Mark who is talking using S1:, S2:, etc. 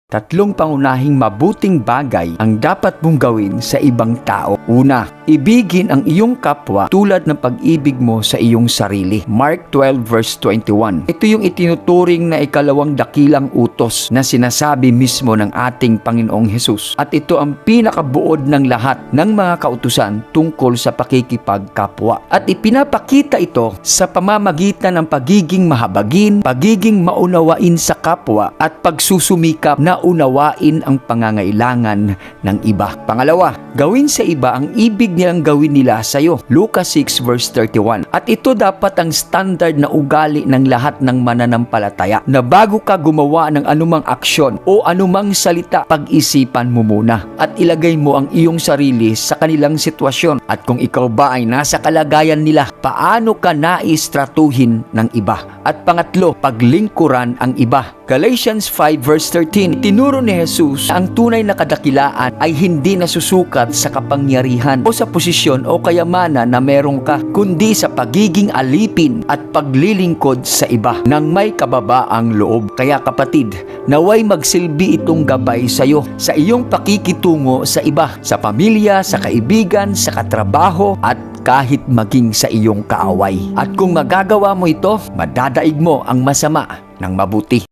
S1: Tatlong pangunahing mabuting bagay ang dapat mong gawin sa ibang tao. Una, ibigin ang iyong kapwa tulad ng pag-ibig mo sa iyong sarili. Mark 12 verse 21. Ito yung itinuturing na ikalawang dakilang utos na sinasabi mismo ng ating Panginoong Hesus. At ito ang pinakabuod ng lahat ng mga kautusan tungkol sa pakikipagkapwa. At ipinapakita ito sa pamamagitan ng pagiging mahabagin, pagiging maunawain sa kapwa, at pagsusumikap na unawain ang pangangailangan ng iba. Pangalawa, gawin sa iba ang ibig nilang gawin nila sa iyo. Lucas 6 verse 31. At ito dapat ang standard na ugali ng lahat ng mananampalataya, na bago ka gumawa ng anumang aksyon o anumang salita, pag-isipan mo muna at ilagay mo ang iyong sarili sa kanilang sitwasyon. At kung ikaw ba ay nasa kalagayan nila, paano ka naistratuhin ng iba? At pangatlo, paglingkuran ang iba. Galatians 5 verse 13. Tinuro ni Jesus ang tunay na kadakilaan ay hindi nasusukat sa kapangyarihan o sa posisyon o kayamanan na meron ka, kundi sa pagiging alipin at paglilingkod sa iba nang may kababaang loob. Kaya kapatid, naway magsilbi itong gabay sa iyo sa iyong pakikitungo sa iba, sa pamilya, sa kaibigan, sa katrabaho, at kahit maging sa iyong kaaway. At kung magagawa mo ito, madadaig mo ang masama ng mabuti.